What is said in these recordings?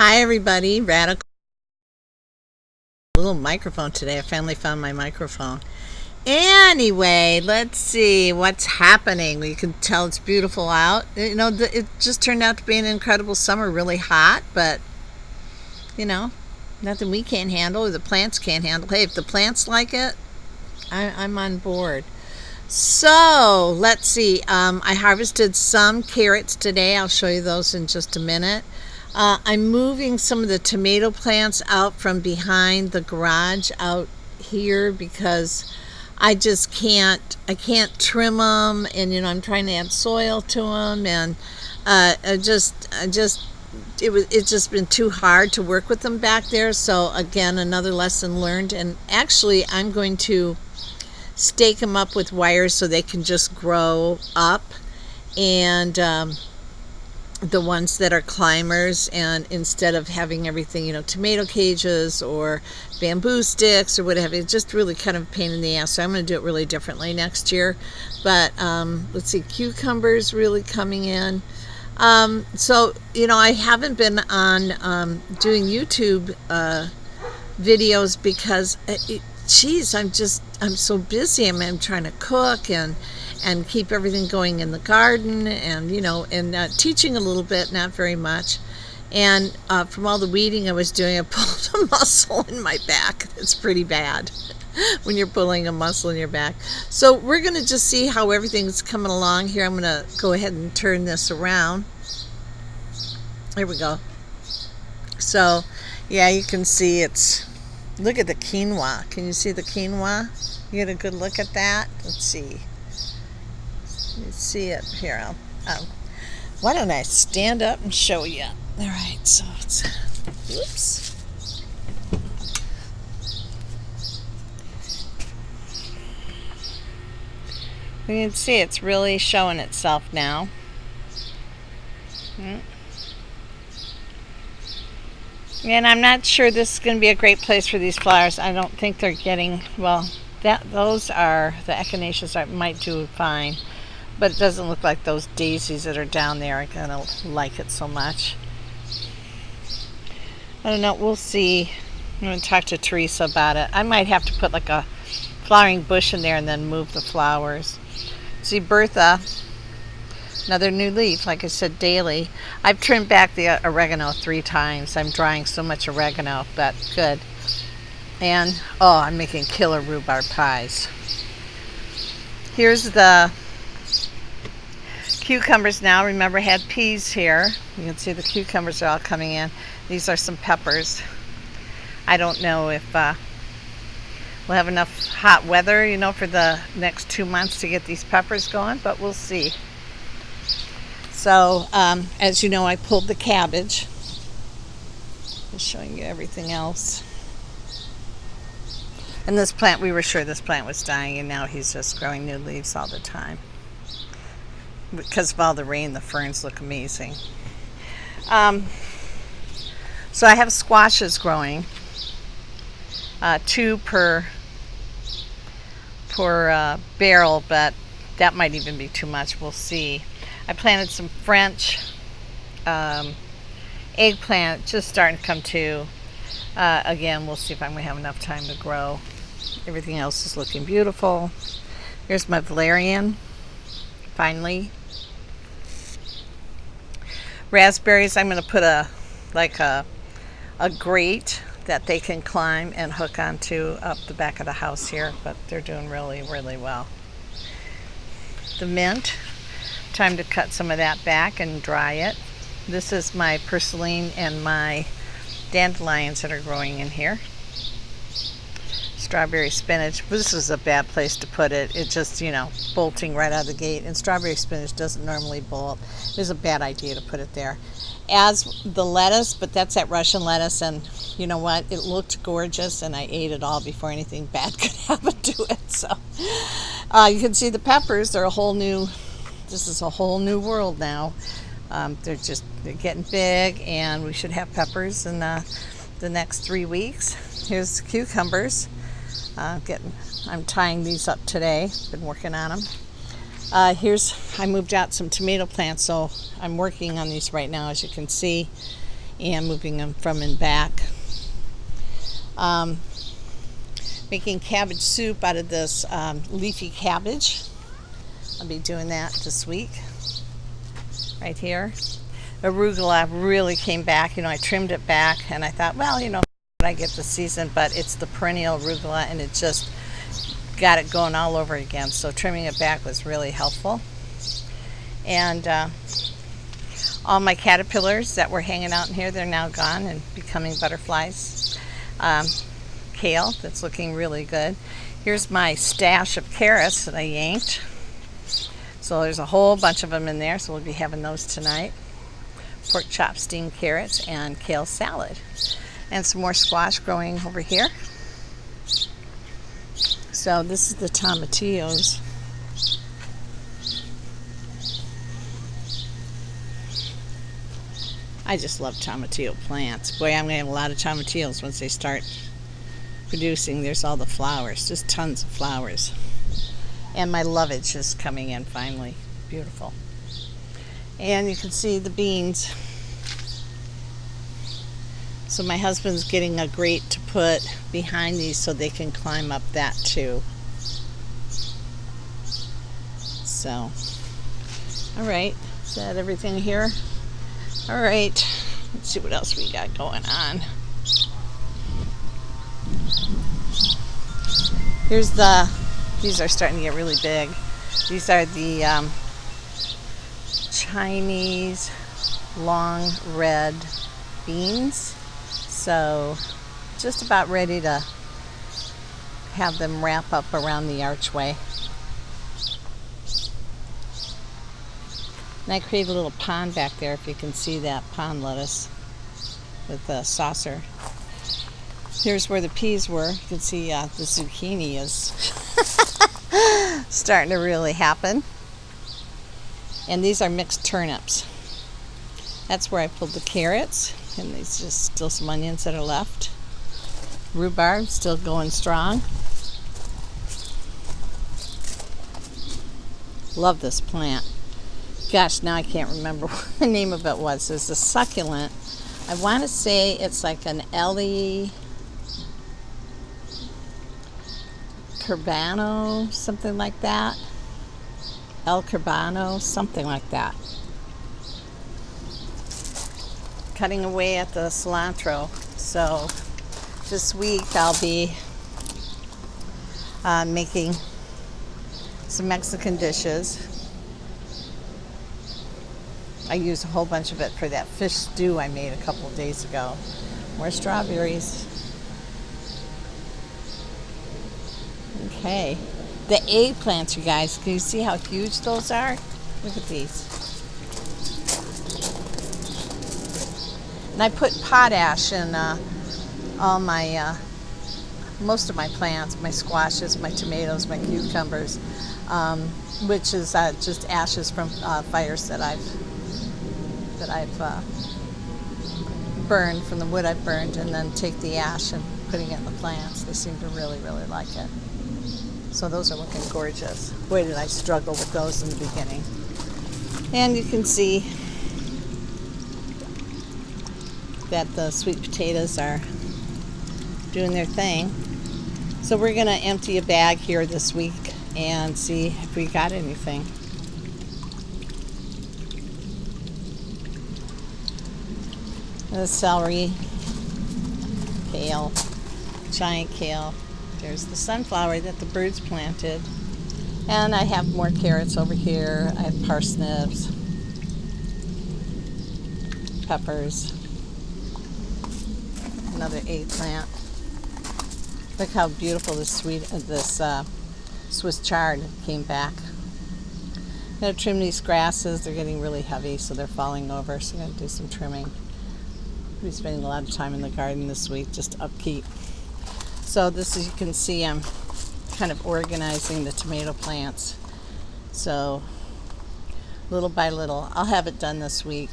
Hi everybody, Radical. Little microphone today. I finally found my microphone. Anyway, let's see what's happening. You can tell it's beautiful out. It just turned out to be an incredible summer, really hot, but you know, nothing we can't handle or the plants can't handle. Hey, if the plants like it, I'm on board. So let's see. I harvested some carrots today. I'll show you those in just a minute. I'm moving some of the tomato plants out from behind the garage out here because I can't trim them, and I'm trying to add soil to them, and it's just been too hard to work with them back there. So again, another lesson learned, and actually I'm going to stake them up with wires so they can just grow up, and the ones that are climbers, and instead of having everything, tomato cages or bamboo sticks or whatever, it's just really kind of a pain in the ass. So I'm going to do it really differently next year. But let's see, cucumbers really coming in. So I haven't been on doing YouTube videos because I'm so busy. I'm trying to cook and keep everything going in the garden, and teaching a little bit, not very much. And from all the weeding I was doing, I pulled a muscle in my back. It's pretty bad when you're pulling a muscle in your back. So we're going to just see how everything's coming along here. I'm going to go ahead and turn this around. There we go. So, yeah, you can see look at the quinoa. Can you see the quinoa? You get a good look at that? Let's see. You see it here. Why don't I stand up and show you? All right, so oops. You can see it's really showing itself now. And I'm not sure this is going to be a great place for these flowers. I don't think they're getting, well, those are, the echinaceas might do fine. But it doesn't look like those daisies that are down there are going to like it so much. I don't know. We'll see. I'm going to talk to Teresa about it. I might have to put like a flowering bush in there and then move the flowers. See, Bertha, another new leaf, like I said, daily. I've trimmed back the oregano 3 times. I'm drying so much oregano, but good. And, I'm making killer rhubarb pies. Here's the cucumbers now. Remember, I had peas here. You can see the cucumbers are all coming in. These are some peppers. I don't know if we'll have enough hot weather, for the next 2 months to get these peppers going, but we'll see. So, as you know, I pulled the cabbage. Just showing you everything else. And this plant, we were sure this plant was dying, and now he's just growing new leaves all the time. Because of all the rain, the ferns look amazing. So I have squashes growing, 2 per barrel, but that might even be too much. We'll see. I planted some French eggplant, just starting to come to. Again, we'll see if I'm going to have enough time to grow. Everything else is looking beautiful. Here's my valerian, finally. Raspberries, I'm going to put a grate that they can climb and hook onto up the back of the house here, but they're doing really, really well. The mint, time to cut some of that back and dry it. This is my purslane and my dandelions that are growing in here. Strawberry spinach. This is a bad place to put it. It's just, bolting right out of the gate. And strawberry spinach doesn't normally bolt. It was a bad idea to put it there. As the lettuce, but that's that Russian lettuce, and you know what? It looked gorgeous, and I ate it all before anything bad could happen to it. So you can see the peppers. This is a whole new world now. They're getting big, and we should have peppers in the next 3 weeks. Here's the cucumbers. I'm tying these up today. Been working on them. I moved out some tomato plants, so I'm working on these right now, as you can see. and moving them from and back. Making cabbage soup out of this leafy cabbage. I'll be doing that this week. Right here. Arugula really came back. I trimmed it back and I thought, well, I get the season, but it's the perennial arugula and it just got it going all over again. So trimming it back was really helpful. And all my caterpillars that were hanging out in here, they're now gone and becoming butterflies. Kale, that's looking really good. Here's my stash of carrots that I yanked. So there's a whole bunch of them in there, so we'll be having those tonight. Pork chop, steamed carrots, and kale salad. And some more squash growing over here. So this is the tomatillos. I just love tomatillo plants. Boy, I'm going to have a lot of tomatillos once they start producing. There's all the flowers, just tons of flowers. And my lovage is coming in finally. Beautiful. And you can see the beans. So my husband's getting a grate to put behind these so they can climb up that too. So, all right, is that everything here? All right, let's see what else we got going on. These are starting to get really big. These are the Chinese long red beans. So just about ready to have them wrap up around the archway. And I created a little pond back there, if you can see that pond lettuce with the saucer. Here's where the peas were. You can see the zucchini is starting to really happen. And these are mixed turnips. That's where I pulled the carrots. And there's just still some onions that are left. Rhubarb still going strong. Love this plant. Gosh, now I can't remember what the name of it was. There's a succulent. I want to say it's like an Ellie Curbano, something like that. El Curbano, something like that. Cutting away at the cilantro. So this week I'll be making some Mexican dishes. I used a whole bunch of it for that fish stew I made a couple of days ago. More strawberries. Okay. The eggplants, you guys, can you see how huge those are? Look at these. And I put potash in all my, most of my plants, my squashes, my tomatoes, my cucumbers, which is just ashes from fires that I've burned, from the wood I've burned, and then take the ash and putting it in the plants. They seem to really, really like it. So those are looking gorgeous. Boy, did I struggle with those in the beginning. And you can see that the sweet potatoes are doing their thing. So we're going to empty a bag here this week and see if we got anything. The celery, kale, giant kale. There's the sunflower that the birds planted. And I have more carrots over here. I have parsnips, peppers, another eggplant. Look how beautiful this Swiss chard came back. I'm going to trim these grasses. They're getting really heavy, so they're falling over. So I'm going to do some trimming. I'll be spending a lot of time in the garden this week, just upkeep. So this, as you can see, I'm kind of organizing the tomato plants. So little by little, I'll have it done this week.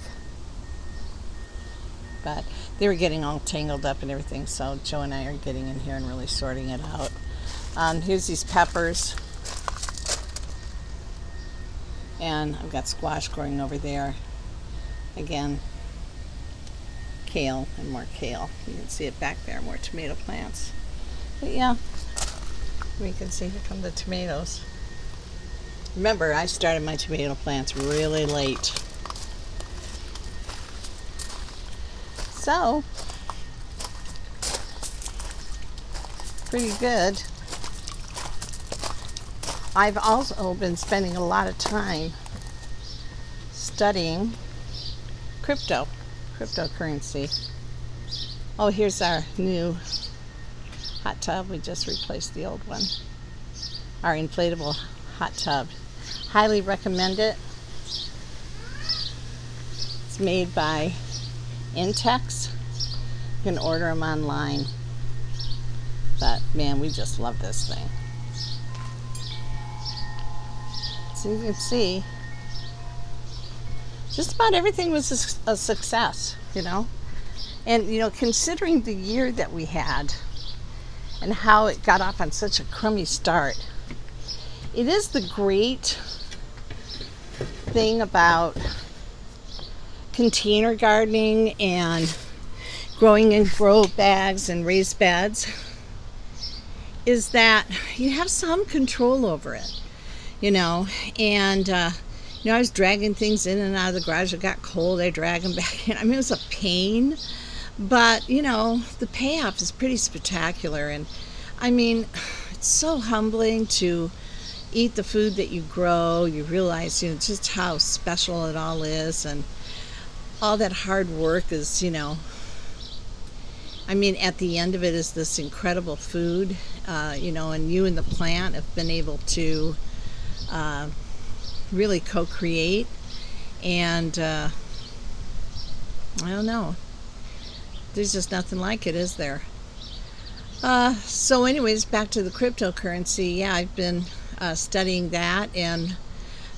But they were getting all tangled up and everything, so Joe and I are getting in here and really sorting it out. Here's these peppers. And I've got squash growing over there. Again, kale and more kale. You can see it back there, more tomato plants. But yeah, we can see here come the tomatoes. Remember, I started my tomato plants really late. So, pretty good. I've also been spending a lot of time studying cryptocurrency. Oh, here's our new hot tub. We just replaced the old one. Our inflatable hot tub. Highly recommend it. It's made by Intex. You can order them online. But man, we just love this thing. So you can see, just about everything was a success, you know. And, you know, considering the year that we had and how it got off on such a crummy start, it is the great thing about container gardening and growing in grow bags and raised beds is that you have some control over it, you know. And you know, I was dragging things in and out of the garage. It got cold, I drag them back in. I mean, it was a pain, but you know, the payoff is pretty spectacular. And I mean, it's so humbling to eat the food that you grow. You realize, you know, just how special it all is, and all that hard work is, you know, I mean, at the end of it is this incredible food, you know, and you and the plant have been able to really co-create. And I don't know, there's just nothing like it, is there? So anyways, back to the cryptocurrency. Yeah, I've been studying that, and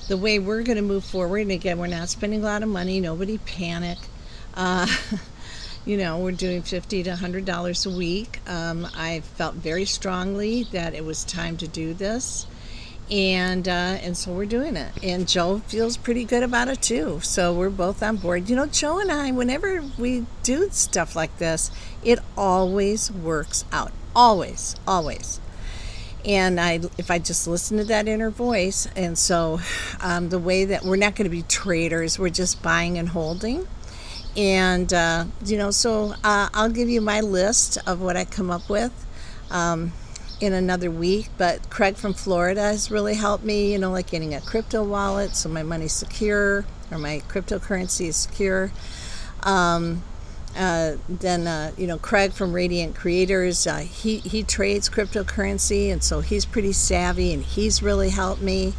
the way we're going to move forward. And again, we're not spending a lot of money. Nobody panic. You know, we're doing $50 to $100 a week. I felt very strongly that it was time to do this, and so we're doing it. And Joe feels pretty good about it too. So we're both on board. You know, Joe and I, whenever we do stuff like this, it always works out. Always, always. And if I just listen to that inner voice, and so the way that we're not going to be traders, we're just buying and holding. And you know, so I'll give you my list of what I come up with in another week. But Craig from Florida has really helped me, you know, like getting a crypto wallet so my money's secure, or my cryptocurrency is secure. Then you know, Craig from Radiant Creators, he trades cryptocurrency, and so he's pretty savvy, and he's really helped me.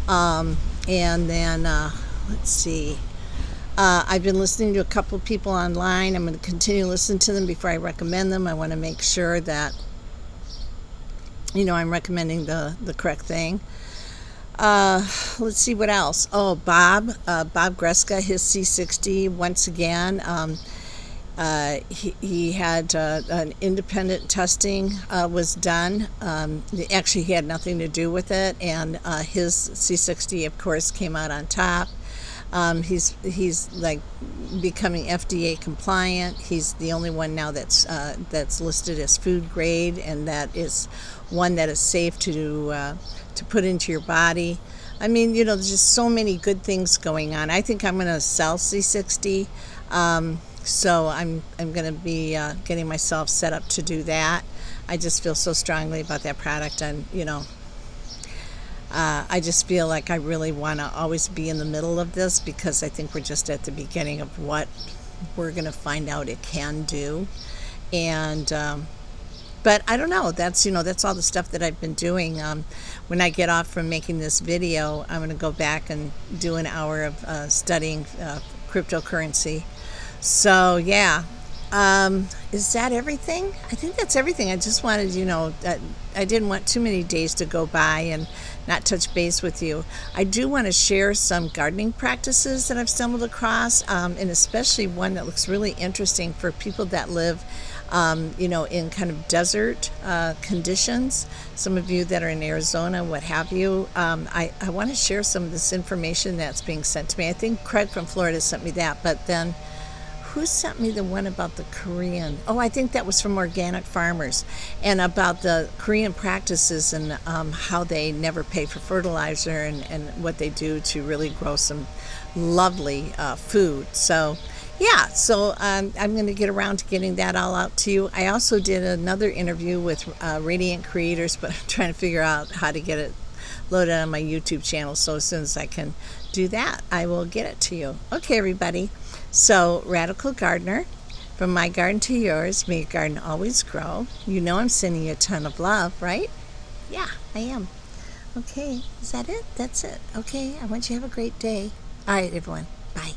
And then let's see, I've been listening to a couple of people online. I'm going to continue to listen to them before I recommend them. I want to make sure that, you know, I'm recommending the correct thing. Let's see what else. Oh, Bob Greska, his C60 once again. He had an independent testing was done. Actually, he had nothing to do with it, and his C60, of course, came out on top. He's like becoming FDA compliant. He's the only one now that's listed as food grade, and that is one that is safe to put into your body. I mean, you know, there's just so many good things going on. I think I'm going to sell C60. So I'm going to be getting myself set up to do that. I just feel so strongly about that product, and you know, I just feel like I really want to always be in the middle of this, because I think we're just at the beginning of what we're going to find out it can do. And but I don't know, that's, you know, that's all the stuff that I've been doing. When I get off from making this video, I'm going to go back and do an hour of studying cryptocurrency. So yeah, is that everything? I think that's everything. I just wanted, you know, I didn't want too many days to go by and not touch base with you. I do want to share some gardening practices that I've stumbled across, and especially one that looks really interesting for people that live, you know, in kind of desert conditions. Some of you that are in Arizona, what have you. I want to share some of this information that's being sent to me. I think Craig from Florida sent me that, but then who sent me the one about the Korean? Oh, I think that was from Organic Farmers, and about the Korean practices and how they never pay for fertilizer, and what they do to really grow some lovely food. So yeah, so I'm going to get around to getting that all out to you. I also did another interview with Radiant Creators, but I'm trying to figure out how to get it loaded on my YouTube channel. So as soon as I can do that, I will get it to you. Okay, everybody. So, Radical Gardener, from my garden to yours, may your garden always grow. You know I'm sending you a ton of love, right? Yeah, I am. Okay, is that it? That's it. Okay, I want you to have a great day. All right, everyone. Bye.